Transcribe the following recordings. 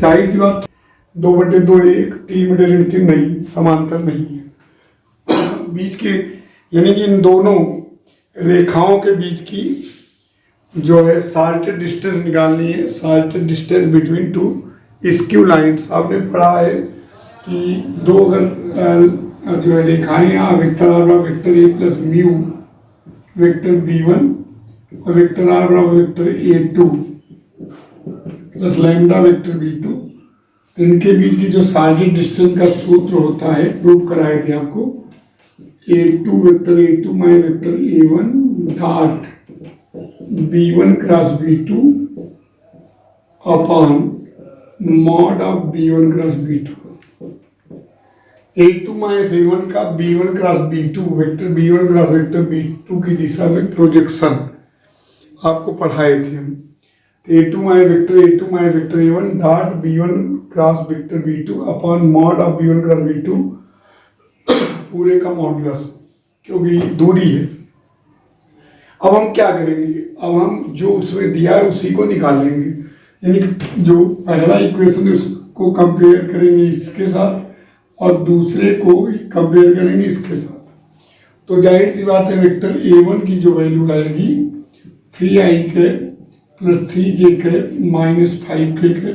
जाहिर सी बात 2/2 1, 3/3 नहीं, समांतर नहीं है। बीच के यानी कि इन दोनों रेखाओं के बीच की जो है शार्टेड डिस्टेंस निकालनी है। Shortest distance between two skew lines. आपने पढ़ा है कि दो अगर जो है रेखाएं यहाँ वेक्टर आर बराबर वेक्टर ए प्लस म्यू वेक्टर b1 और वेक्टर आर बराबर vector a2 plus lambda vector b2, तो इनके बीच की जो शार्टेड डिस्टेंस का सूत्र होता है प्रूव कराए थे आपको। a2 vector a2 minus vector a1 dot b1 cross b2 upon mod of b1 cross b2। a2 minus a1 का b1 cross b2 vector b1 cross vector b2 की दिशा में प्रोजेक्शन आपको पढ़ाए थे हम। a2 minus vector a1 dot b1 cross vector b2 upon mod of b1 cross b2 पूरे का modulus, क्योंकि दूरी है। अब हम क्या करेंगे, अब हम जो उसमें दिया है उसी को निकालेंगे, यानी कि जो पहला इक्वेशन है उसको कंपेयर करेंगे इसके साथ और दूसरे को कंपेयर करेंगे इसके साथ। तो जाहिर सी बात है वेक्टर a1 की जो वैल्यू आएगी 3i plus 3j minus 5k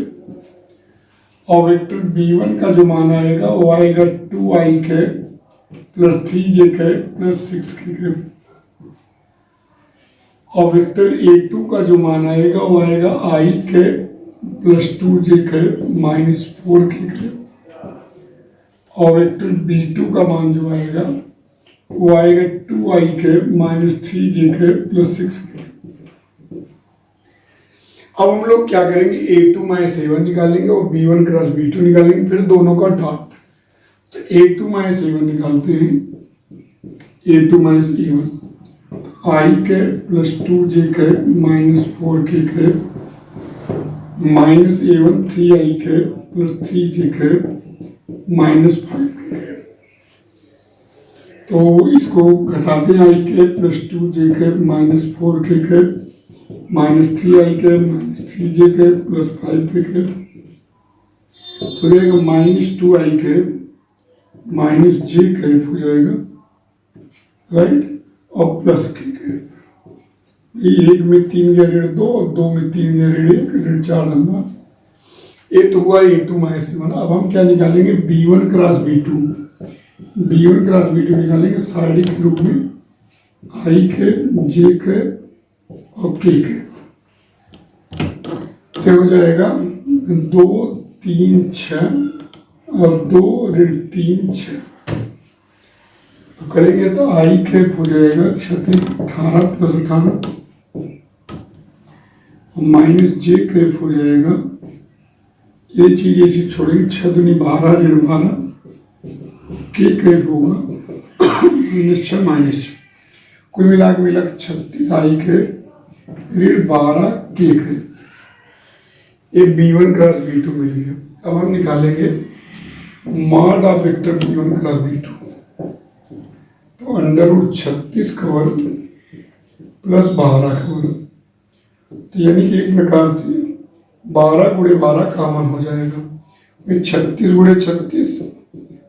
और वेक्टर b1 का जो मान आएगा वो आएगा 2i plus 3j plus 6k और वेक्टर a2 का जो मान आएगा वो आएगा i plus 2j minus 4k और वेक्टर b2 का मान जो आएगा वो आएगा 2i minus 3j plus 6k। अब हम लोग क्या करेंगे, a2 माइनस a1 निकालेंगे और b1 क्रॉस b2 निकालेंगे, फिर दोनों का डॉट। तो a2 माइनस a1 निकालते हैं, a2 minus a1 i plus 2j minus 4k minus a1 3i plus 3j minus 5k। तो इसको घटाते हैं i plus 2j minus 4k minus 3i minus 3j plus 5k हो जाएगा माइनस 2i माइनस j हो जाएगा, राइट, और plus k। एक में 3 गया ऋण 2 और 2 में 3 गया ऋण 1 ऋण 4 धनवाद। ये तो हुआ a2 माइनस a1। अब हम क्या निकालेंगे, b1 क्रॉस b2 निकालेंगे साइड के रूप में i j और k तो हो जाएगा 2 3 6 और 2 ऋण 3 6। तो करेंगे तो i हो जाएगा 18 प्लस 18 माइनस j हो जाएगा, ये चीज ऐसी छोड़ेंगे 6 दूनी 12 ऋण 12 k होगा माइनस 6 माइनस 6, कुल मिला के 36 i ऋण 12 k ये b1 क्रॉस b2 मिल गया। अब हम निकालेंगे mod of vector b1 cross b2। तो √36 का वर्ग प्लस 12 का वर्ग, तो यानी कि एक प्रकार से 12 × 12 कॉमन हो जाएगा, 36 × 36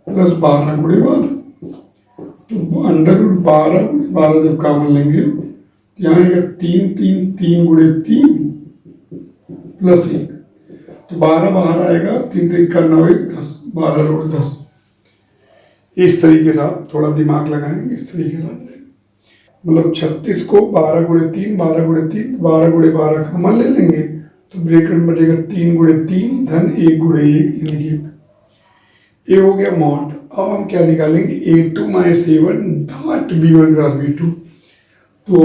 प्लस 12 × 12। तो √12 × 12 जब कॉमन लेंगे तो यहाँ आएगा 3 3 3 × 3 प्लस 1, तो 12 बाहर आएगा, 3 3 का 9 1 10, 12 √ 10। इस तरीके से आप थोड़ा दिमाग लगाएंगे, इस तरीके से मतलब 36 को 12 × 3 12 × 3 12 × 12 कॉमन ले लेंगे तो ब्रैकेट में बचेगा 3 × 3 धन 1 × 1 यानी ये हो गया मॉड। अब हम क्या निकालेंगे, a2 minus a1 dot b1 cross b2। तो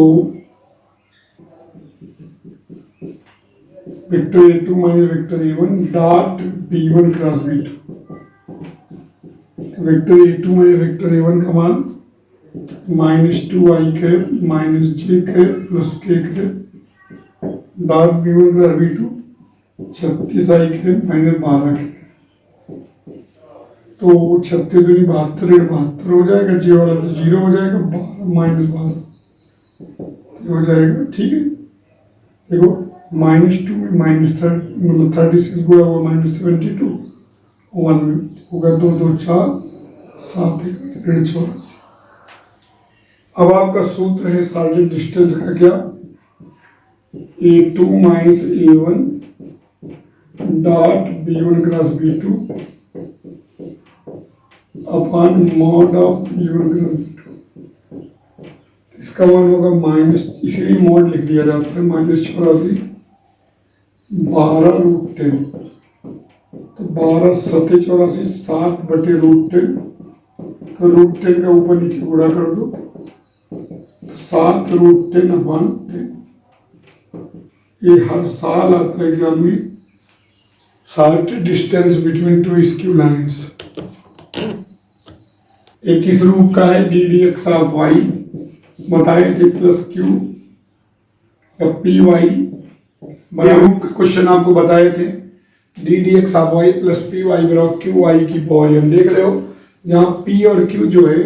vector a2 minus vector a1 dot b1 cross b2। Vector a2 minus vector a1 का मान minus 2i minus j plus k dot b1 cross b2 36i minus 12k। तो 36 दूनी 72 ऋण 72 हो जाएगा, j वाला तो 0 हो जाएगा, 12 माइनस 12 हो जाएगा। ठीक है, देखो -2 में -30 मतलब 36 गुणा हुआ -72 1 में होगा 2 2 4 7 1 84। अब आपका सूत्र है सार्वजनिक डिस्टेंस का क्या, A2 minus A1 dot B1 cross B2 upon mod of B1 cross B2। इसका मान होगा माइनस, इसीलिए मॉड लिख दिया जाता है, -84 12√10, तो 12 7 84 7/√10, तो √10 का ऊपर नीचे गुणा कर दो, तो 7√10 अपॉन 10। ये हर साल आता है एग्जाम में, short distance between two skew lines. एक किस रूप का है, D D x of Y बताए थे प्लस क्यू या पी वाई, रूप का क्वेश्चन आपको बताए थे, D D x of Y plus P Y बराबर क्यू वाई की पावर। देख रहे हो जहाँ पी और क्यू जो है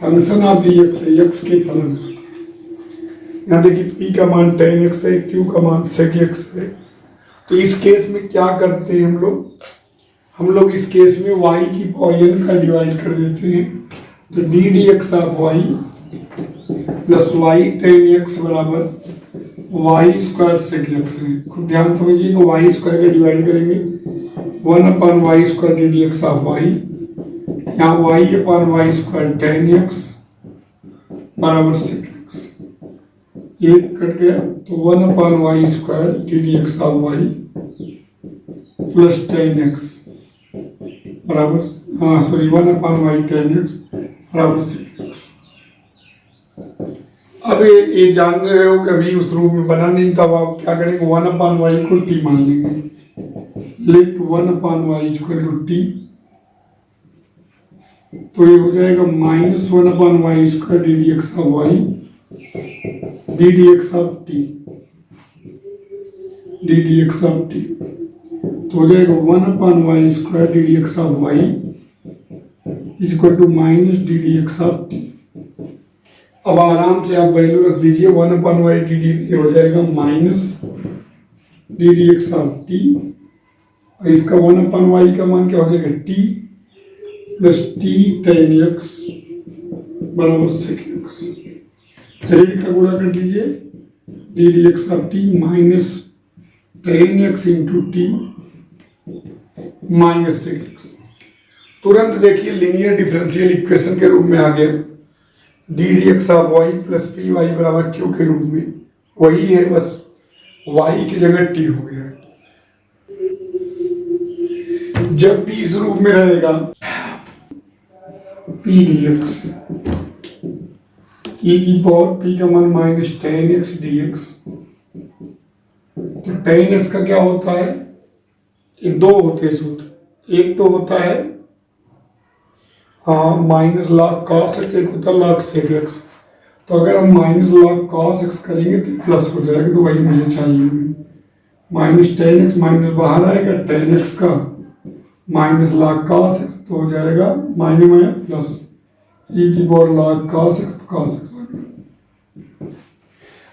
फंक्शन ऑफ डी एक्स है, एक्स के फलन। यहाँ देखिए पी का मान tan x है, क्यू का मान sec x है। तो इस केस में क्या करते हैं हम लोग इस केस में y की पावर n का डिवाइड कर देते हैं, तो D D x of Y plus Y tan x बराबर वाई स्क्वायर sec x है। खुद ध्यान समझिएगा, वाई स्क्वायर का डिवाइड करेंगे 1 upon Y square D D x of y, यहाँ y upon Y square tan x बराबर sec x, एक कट गया तो 1 upon Y square D D x of Y plus tan x बराबर 1 upon y tan x बराबर sec x। अब ये जान रहे हो कि अभी उस रूप में बना नहीं था, अब आप क्या करेंगे, 1 अपॉन वाई को t मान लेंगे, let 1 upon Y equal to t, तो ये हो जाएगा -1 upon Y square D D x of Y D D x of T, D D x of T, तो हो जाएगा 1 upon Y square D D x of Y equal to minus D D x of T. अब आराम से आप value रख दीजिए, 1 upon Y D D हो जाएगा minus D D x of T, और इसका 1 अपॉन वाई का मान क्या हो जाएगा, T plus T tan x बराबर sec x। रेड का गुणा कर दीजिए, D D x of T minus tan x into T minus sec x। तुरंत देखिए लीनियर डिफरेंशियल इक्वेशन के रूप में आ गया, D D x of Y plus P Y बराबर क्यू के रूप में, वही है, बस वाई की जगह टी हो गया। जब भी इस रूप में रहेगा पी डी एक्स ई की पावर पी का मान माइनस tan x dx, तो tan x का क्या होता है, ये दो होते हैं सूत्र, एक तो होता है माइनस log cos x, एक होता है log sec x। तो अगर हम माइनस log cos x करेंगे तो प्लस हो जाएगा, तो वही मुझे चाहिए, माइनस tan x माइनस बाहर आएगा, tan x का माइनस log cos x, तो हो जाएगा माइनस में प्लस e की पावर log cos x, तो cos x आ गया।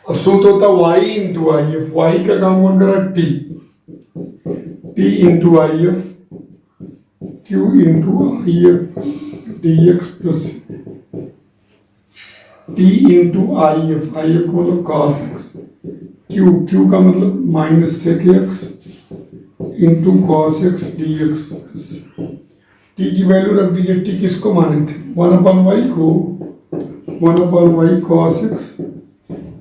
अब सूत्र होता y into I F, y का काम कौन करा, t, t into I F q into I F D x plus t into I F का मतलब cos x, q का मतलब minus sec x into cos x D x plus T की value रख दीजिए, टी किसको माने थे, 1 अपॉन वाई को, 1 अपॉन वाई cos x,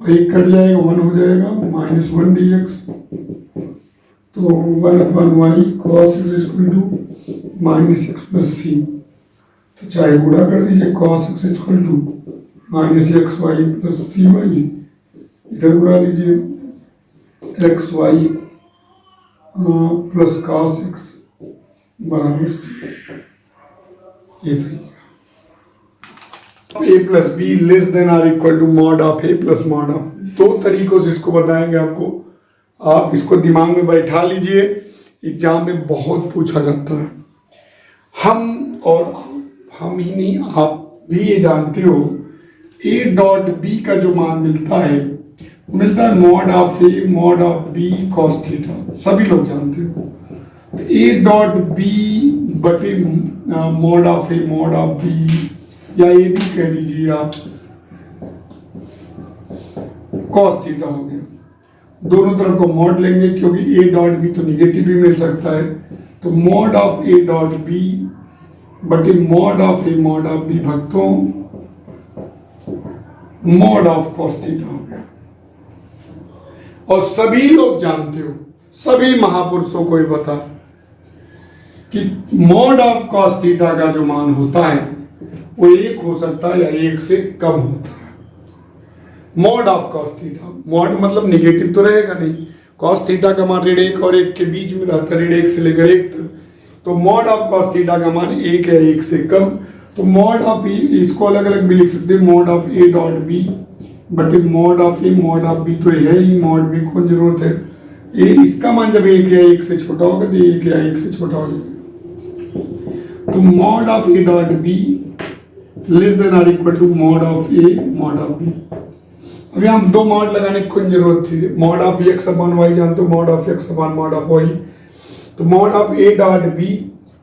एक कट जाएगा 1 हो जाएगा -1 dx, तो 1 upon y cos x equal to -x plus c, तो चाहे गुणा कर दीजिए, cos x equal to -xy plus cy, इधर गुणा लीजिए xy प्लस cos x बराबर सी, ये a plus B less than or equal to mod of A plus mod of, दो तरीकों से इसको बताएंगे आपको, आप इसको दिमाग में बैठा लीजिए, एग्जाम में बहुत पूछा जाता है। हम ही नहीं, आप भी ये जानते हो, a डॉट बी का जो मान मिलता है मिलता है mod of A mod of B cos theta, सभी लोग जानते हो। तो ए डॉट बी बटे mod of A mod of B, या ए भी कह दीजिए आप, कॉस थीटा हो गया। दोनों तरफ को मॉड लेंगे क्योंकि ए डॉट बी तो निगेटिव भी मिल सकता है, तो mod of A dot B बटे mod of A mod of b भक्तों मॉड ऑफ कॉस थीटा हो गया। और सभी लोग जानते हो, सभी महापुरुषों को ये पता कि मॉड ऑफ कॉस थीटा का जो मान होता है वो 1 हो सकता है या 1 से कम होता है। Mod of cos theta, mod मतलब निगेटिव तो रहेगा नहीं, कॉस थीटा का मान ऋण 1 और 1 के बीच में रहता है, ऋण 1 से लेकर 1 तक। तो मॉड ऑफ कॉस थीटा का मान 1 है 1 से कम, तो मॉड ऑफ इसको अलग अलग भी लिख सकते हैं, mod of A dot B बटे mod of A mod of B, तो है ही मॉड में कौन जरूरत है, ये इसका मान जब 1 या 1 से छोटा होगा तो 1 या 1 से छोटा हो जाएगा। तो mod of A dot B less than or equal to mod of A mod of b. अभी हम 2 मॉड लगाने की कोई जरूरत थी, mod of x upon y जानते हो, mod of x upon mod of y, तो mod of A dot B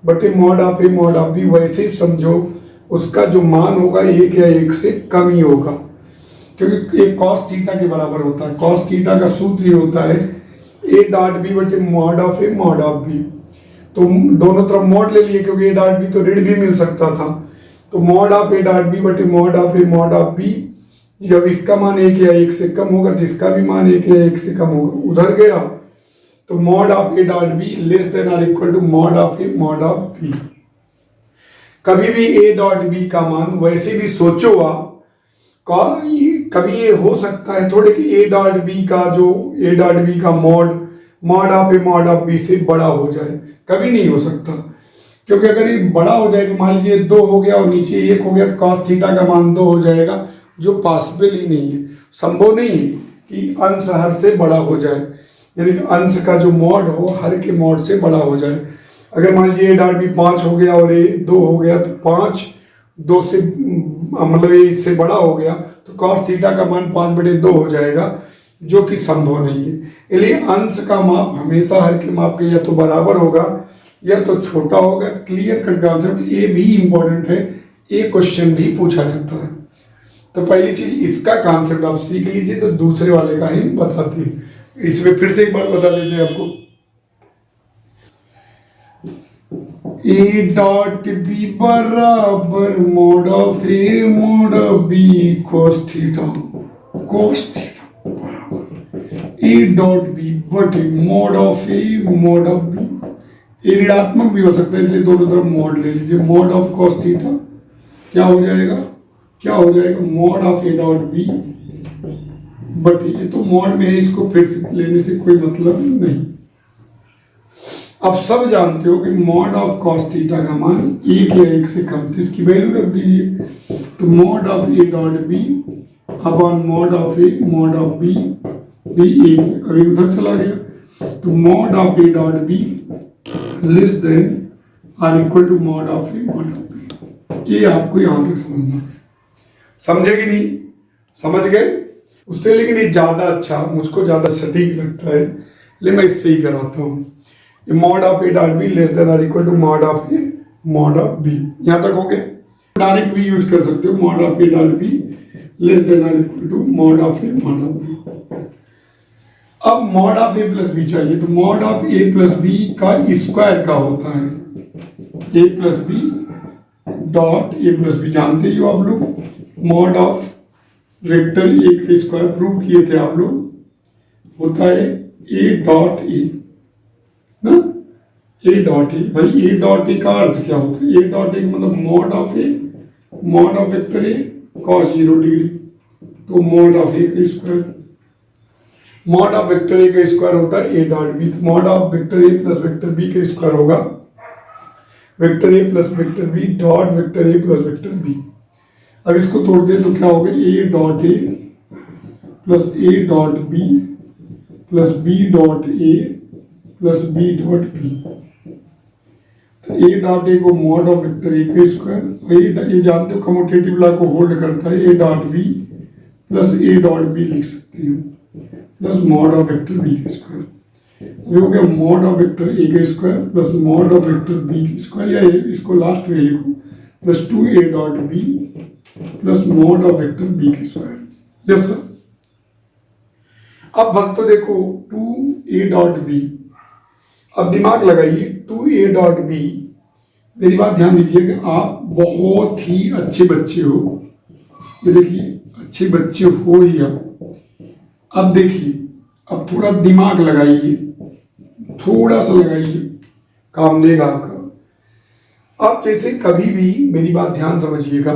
बटे mod of A mod of b, वैसे ही समझो उसका जो मान होगा 1 या 1 से कम ही होगा, क्योंकि एक कॉस थीटा के बराबर होता है। कॉस थीटा का सूत्र ही होता है ए डॉट बी बटे mod of A mod of B. तो दोनों तरफ मॉड ले लिए क्योंकि ए डॉट बी तो ऋण भी मिल सकता था, तो mod of A dot B बटे mod of A mod of b, जब इसका मान 1 या 1 से कम होगा तो इसका भी मान 1 या 1 से कम होगा, उधर गया। तो mod of A dot B less than or equal to mod of A mod of B. कभी भी ए डॉट बी का मान वैसे भी सोचो आप, कभी ये हो सकता है थोड़े कि ए डॉट बी का जो ए डॉट बी का mod mod of A mod of B से बड़ा हो जाए, कभी नहीं हो सकता, क्योंकि अगर ये बड़ा हो जाए तो मान लीजिए 2 हो गया और नीचे 1 हो गया तो कॉस थीटा का मान 2 हो जाएगा, जो पॉसिबल ही नहीं है, संभव नहीं है कि अंश हर से बड़ा हो जाए, यानी कि अंश का जो मॉड हो हर के मॉड से बड़ा हो जाए। अगर मान लीजिए ए डॉट बी 5 हो गया और ए 2 हो गया तो 5 2 से मतलब ये इससे बड़ा हो गया तो कॉस थीटा का मान 5/2 हो जाएगा, जो कि संभव नहीं है। इसलिए अंश का माप हमेशा हर के माप के या तो बराबर होगा या तो छोटा होगा। क्लियर कट कॉन्सेप्ट, ये भी इंपॉर्टेंट है, ये क्वेश्चन भी पूछा जाता है। तो पहली चीज इसका कॉन्सेप्ट आप सीख लीजिए, तो दूसरे वाले का ही बताते हैं। इसमें फिर से एक बार बता देते हैं आपको, ए डॉट बी बराबर mod of A mod of b cos theta बराबर ए डॉट बी बटे mod of A mod of b. A ऋणात्मक भी हो सकता है, इसलिए दोनों तरफ मॉड ले लीजिए। मॉड ऑफ कोस थीटा क्या हो जाएगा, mod of A dot B बटे, ये तो मॉड में है, इसको फिर से लेने से कोई मतलब नहीं। अब सब जानते हो कि मॉड ऑफ कॉस थीटा का मान 1 या 1 से कम, तो इसकी वैल्यू रख दीजिए। तो mod of A dot B upon mod of A mod of B भी 1 है, अभी उधर चला गया। तो mod of A dot B less than or equal to mod of A mod of B. ये आपको यहां तक समझना, समझे कि नहीं, समझ गए उससे। लेकिन ये ज्यादा अच्छा, मुझको ज्यादा सटीक लगता है, इसलिए मैं इससे ही कराता हूँ। Mod of A dot B less than or equal to mod of A mod of B, यहां तक हो गया। डायरेक्ट भी यूज कर सकते हो, mod of A dot B less than or equal to mod of A mod of b. अब mod of A plus b चाहिए, तो mod of A plus B का स्क्वायर का होता है a plus B dot A plus b, जानते ही हो आप लोग। मॉड ऑफ वेक्टर ए का स्क्वायर प्रूव किए थे आप लोग, होता है ए डॉट ए ना, ए डॉट ए। भाई ए डॉट ए का अर्थ क्या होता है, ए डॉट ए मतलब mod of A mod of vector A cos 0 degree, तो मॉड ऑफ ए का स्क्वायर, मॉड ऑफ वेक्टर ए का स्क्वायर होता है A dot B. Mod of vector A plus vector B का स्क्वायर होगा vector ए plus vector B dot vector ए plus vector B. अब इसको तोड़ते हैं तो क्या होगा, A dot A plus A dot B plus B dot A plus B dot B. तो ए डॉट ए को मॉड ऑफ वेक्टर ए का स्क्वायर, ये जानते हो कम्यूटेटिव लॉ को होल्ड करता है, A dot B plus A dot B लिख सकते हैं। Plus mod of vector B का स्क्वायर। ये हो गया मॉड ऑफ वेक्टर ए का square plus mod of vector B का स्क्वायर, या इसको लास्ट में लिखो plus 2a dot B plus mod of vector B का स्क्वायर। Yes sir. अब भक्तों देखो 2a डॉट बी, अब दिमाग लगाइए 2a डॉट बी। मेरी बात ध्यान दीजिए कि आप बहुत ही अच्छे बच्चे हो, ये देखिए अच्छे बच्चे हो ही आप। अब देखिए, अब थोड़ा दिमाग लगाइए, थोड़ा सा लगाइए, काम देगा आपका। आप जैसे कभी भी मेरी बात ध्यान समझिएगा,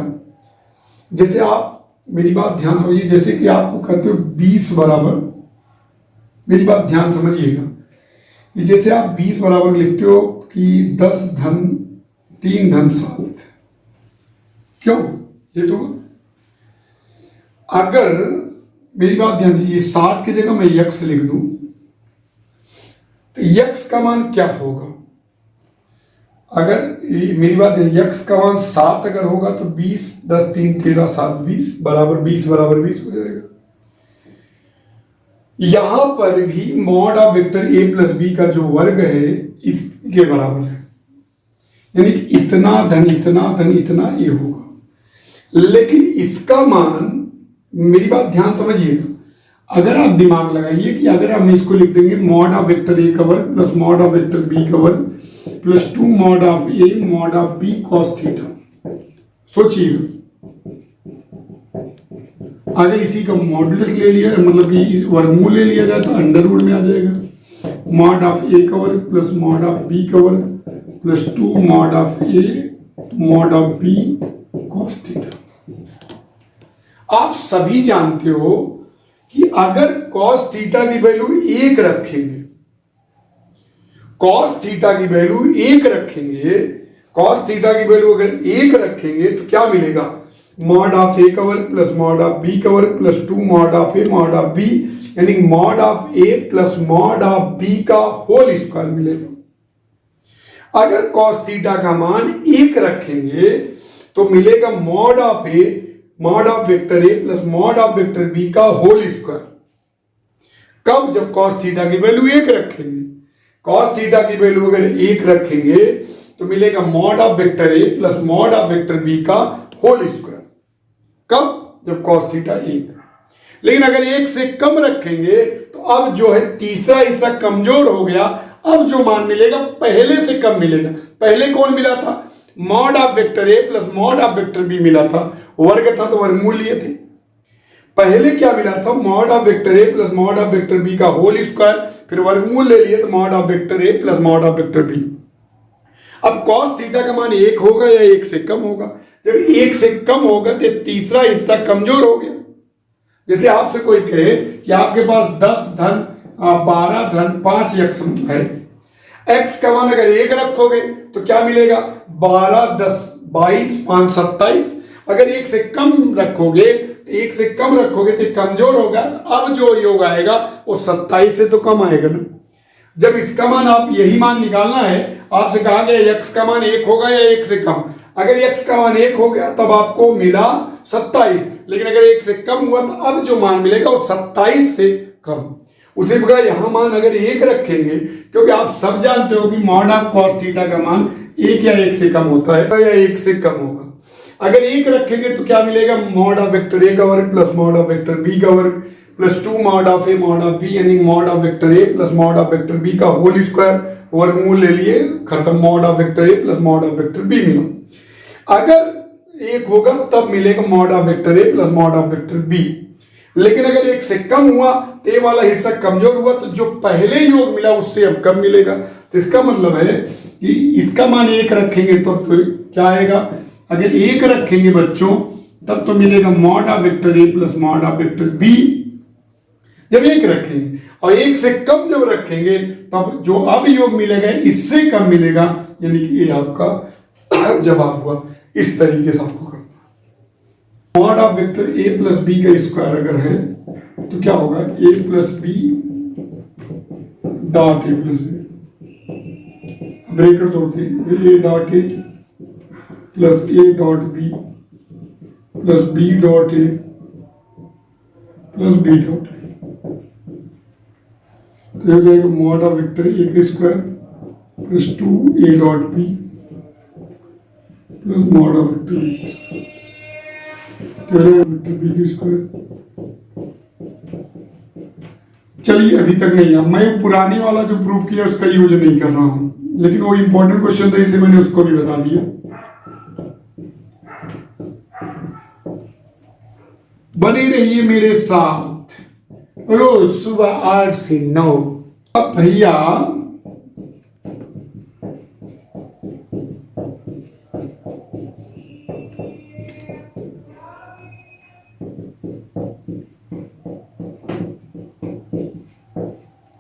जैसे आप मेरी बात ध्यान समझिए, जैसे कि आपको कहते हो 20 बराबर, मेरी बात ध्यान समझिएगा कि जैसे आप 20 बराबर लिखते हो कि 10 धन 3 धन 7, क्यों? ये तो अगर मेरी बात ध्यान दीजिए 7 की जगह मैं यक्स लिख दूं तो यक्स का मान क्या होगा? अगर मेरी बात है यक्स का मान 7 अगर होगा तो 20 10 3 13 7 20 बराबर 20 बराबर 20 हो जाएगा। यहां पर भी mod of vector A plus B का जो वर्ग है इसके बराबर है, यानी कि इतना धन इतना धन इतना ए होगा। लेकिन इसका मान, मेरी बात ध्यान समझिएगा, अगर आप दिमाग लगाइए कि अगर हम इसको लिख देंगे मॉड ऑफ वेक्टर ए का वर्ग plus mod of vector B का वर्ग plus 2 mod of A mod of B cos theta. सोचिएगा, अगर इसी का मॉडुलस ले लिया, मतलब कि वर्गमूल ले लिया जाए तो अंडर रूट में आ जाएगा। मॉड ऑफ ए का वर्ग प्लस मॉड ऑफ बी का वर्ग plus 2 mod of A mod of B cos theta. आप सभी जानते हो कि अगर कॉस थीटा की वैल्यू 1 रखेंगे, कॉस थीटा की वैल्यू 1 रखेंगे, कॉस थीटा की वैल्यू अगर 1 रखेंगे तो क्या मिलेगा? मॉड ऑफ ए का वर्ग प्लस मॉड ऑफ बी का वर्ग plus 2 mod of A mod of b, यानी mod of A plus mod of B का होल स्क्वायर मिलेगा। अगर कॉस थीटा का मान 1 रखेंगे तो मिलेगा mod of A mod of vector A plus mod of vector B का होल स्क्वायर। कब? जब कॉस थीटा की वैल्यू 1 रखेंगे। कॉस थीटा की वैल्यू अगर 1 रखेंगे तो मिलेगा mod of vector A plus mod of vector B का होल स्क्वायर। कब? जब कॉस थीटा 1। लेकिन अगर 1 से कम रखेंगे तो अब जो है तीसरा हिस्सा कमजोर हो गया। अब जो मान मिलेगा पहले से कम मिलेगा। पहले कौन मिला था? Mod of vector A plus mod of vector B मिला था, वर्ग था तो वर्गमूल लिए थे। पहले क्या मिला था? Mod of vector A plus mod of vector B का होल स्क्वायर, फिर वर्गमूल ले लिए तो mod of vector A plus mod of vector B. अब कॉस थीटा का मान 1 होगा या 1 से कम होगा? जब 1 से कम होगा तो तीसरा हिस्सा कमजोर हो गया। जैसे आपसे कोई कहे कि आपके पास 10 धन 12 धन 5 यक्स है, एक्स का मान अगर 1 रखोगे तो क्या मिलेगा? 12 10 22 5 27। अगर 1 से कम रखोगे तो 1 से कम रखोगे तो कमजोर होगा। तो अब जो योग आएगा वो 27 से तो कम आएगा ना। जब इसका मान, आप यही मान निकालना है, आपसे कहा गया x का मान 1 होगा या 1 से कम। अगर x का मान 1 हो गया तब आपको मिला 27, लेकिन अगर 1 से कम हुआ तो अब जो मान मिलेगा वो 27 से कम। उसी प्रकार यहां मान अगर 1 रखेंगे, क्योंकि आप सब जानते हो कि मॉड ऑफ कॉस थीटा का मान 1 या 1 से कम होता है या 1 से कम होगा। अगर 1 रखेंगे तो क्या मिलेगा? मॉड ऑफ वेक्टर ए का वर्ग plus mod of vector B का वर्ग plus 2 mod of A mod of b, यानी mod of vector A plus mod of vector B का होल स्क्वायर, वर्गमूल ले लिए, खत्म। Mod of vector A plus mod of vector B मिला। अगर 1 होगा तब मिलेगा mod of vector A plus mod of vector b. लेकिन अगर 1 से कम हुआ तो ये वाला हिस्सा कमजोर हुआ, तो जो पहले योग मिला उससे अब कम मिलेगा। तो इसका मतलब है कि इसका मान 1 रखेंगे तो क्या आएगा? अगर 1 रखेंगे बच्चों तब तो मिलेगा mod of vector A plus mod of vector B, जब 1 रखेंगे। और 1 से कम जब रखेंगे तब जो अब योग मिलेगा इससे कम मिलेगा, यानी कि ये आपका जवाब हुआ। इस तरीके से आपको करना। Mod of vector A plus B का स्क्वायर अगर है तो क्या होगा? A plus B dot A plus b, bracket तोड़ते हैं, a dot A plus A dot B plus B dot A plus B dot a. तो ये हो जाएगा मॉड ऑफ वेक्टर ए का square plus 2a dot B plus mod of vector B का square, तो हो जाएगा वेक्टर बी का स्क्वायर। चलिए अभी तक नहीं है, मैं पुरानी वाला जो प्रूफ किया उसका यूज नहीं कर रहा हूं, लेकिन वो इंपॉर्टेंट क्वेश्चन था इसलिए मैंने उसको भी बता दिया। बने रहिए मेरे साथ रोज सुबह 8 से 9। अब भैया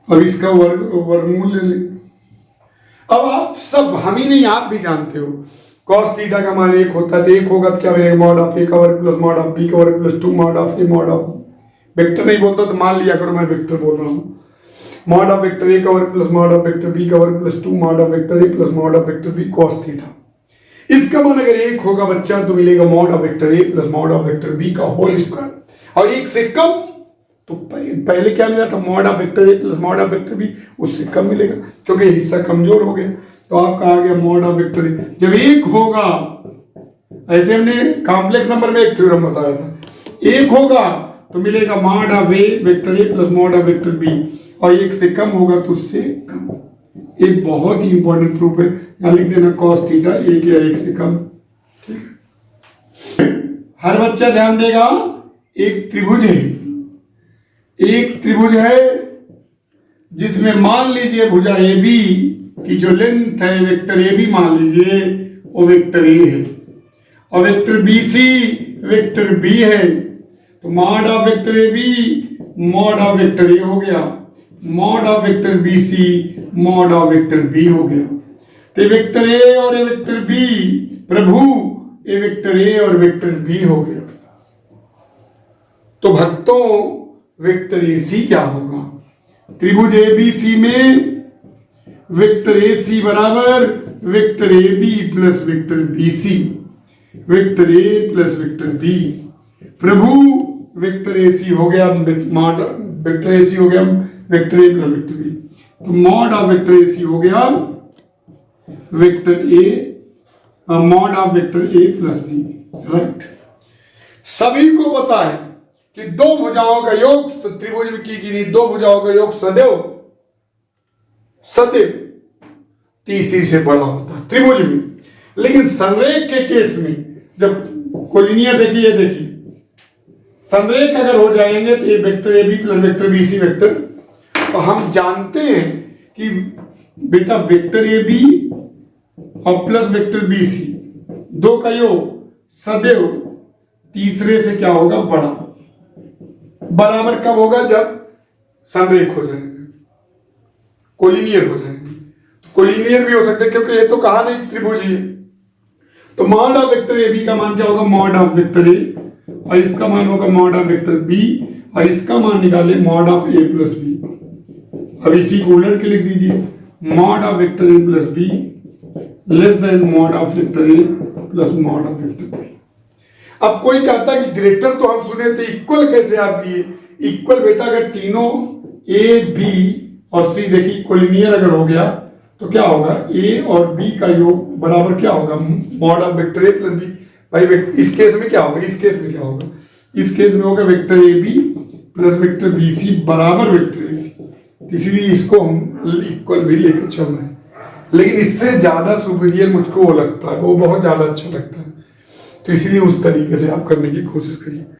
अब इसका वर्गमूल ले लें। अब आप सब, हम ही नहीं आप भी जानते हो, cos थीटा का मान 1 होता है, तो 1 होगा तो क्या बनेगा, मॉड ऑफ ए का वर्ग प्लस मॉड ऑफ बी का वर्ग plus 2 mod of A mod of, vector नहीं बोलता तो मान लिया करो मैं वेक्टर बोल रहा हूँ, मॉड ऑफ वेक्टर ए का वर्ग plus mod of vector B का वर्ग plus 2 mod of vector A plus mod of vector B cos theta. इसका मान अगर 1 होगा बच्चा तो मिलेगा mod of vector A plus mod of vector B का होल स्क्वायर, और 1 से कम तो पहले क्या मिला था, mod of vector A plus mod of vector B, उससे कम मिलेगा क्योंकि हिस्सा कमजोर हो गया। तो आपका आ गया मॉड ऑफ वेक्टर ए। जब 1 होगा, ऐसे हमने कॉम्प्लेक्स नंबर में एक थ्योरम बताया था, 1 होगा तो मिलेगा mod of A vector A plus mod of vector B, और 1 से कम होगा तो उससे कम। एक बहुत ही इंपॉर्टेंट प्रूफ है, यहां लिख देना cos थीटा 1 या 1 से कम। ठीक है, हर बच्चा ध्यान देगा, एक त्रिभुज है, एक त्रिभुज है जिसमें मान लीजिए भुजा ए बी की जो लेंथ है वेक्टर ए बी मान लीजिए वो वेक्टर ए है, और vector B C vector b है, तो mod of vector A b mod of vector a हो गया, mod of vector B c mod of vector b हो गया। तो वेक्टर ए और ए वेक्टर बी प्रभु ए वेक्टर ए और वेक्टर बी हो गया। तो भक्तों वेक्टर ए सी क्या होगा, त्रिभुज ए बी सी में वेक्टर ए सी बराबर vector A B plus vector B C, vector A plus vector b, प्रभु वेक्टर ए सी हो गया, वेक्टर ए सी हो गया वेक्टर ए प्लस वेक्टर बी, तो mod of vector a c हो गया vector a, mod of vector A plus b. Right, सभी को पता है कि दो भुजाओं का योग त्रिभुज की नहीं, दो भुजाओं का योग सदैव सदैव तीसरी से बड़ा होता है त्रिभुज में। लेकिन संरेख के केस में जब कोलिनियर देखिए, देखिए संरेख अगर हो जाएंगे तो ये vector A B plus vector B C vector, तो हम जानते हैं कि बेटा वेक्टर ए बी और प्लस वेक्टर बी सी दो का योग सदैव तीसरे से क्या होगा, बड़ा। बराबर कब होगा, जब संरेख हो जाएंगे, कोलिनियर हो जाएंगे। तो कोलिनियर भी हो सकते हैं क्योंकि ये तो कहा नहीं त्रिभुज ही है। तो mod of vector A B का मान क्या होगा, मॉड ऑफ वेक्टर ए, और इसका मान होगा मॉड ऑफ वेक्टर बी, और इसका मान निकाले mod of A plus B. अब इसी को उलट के लिख दीजिए, mod of vector A plus B less than mod of vector A plus mod of vector B. अब कोई कहता कि ग्रेटर तो हम सुने थे, इक्वल कैसे आप किए? इक्वल बेटा अगर तीनों ए बी और सी देखिए कोलिनियर अगर हो गया तो क्या होगा, ए और बी का योग बराबर क्या होगा, mod of vector A plus B. भाई इस केस में क्या होगा, इस केस में क्या होगा, इस केस में होगा vector A B plus vector B C बराबर वेक्टर ए सी। इसलिए इसको हम इक्वल भी लेकर चल रहे हैं, लेकिन इससे ज्यादा सुपीरियर मुझको वो लगता है, वो बहुत ज्यादा अच्छा लगता है। तो इसलिए उस तरीके से आप करने की कोशिश करिए।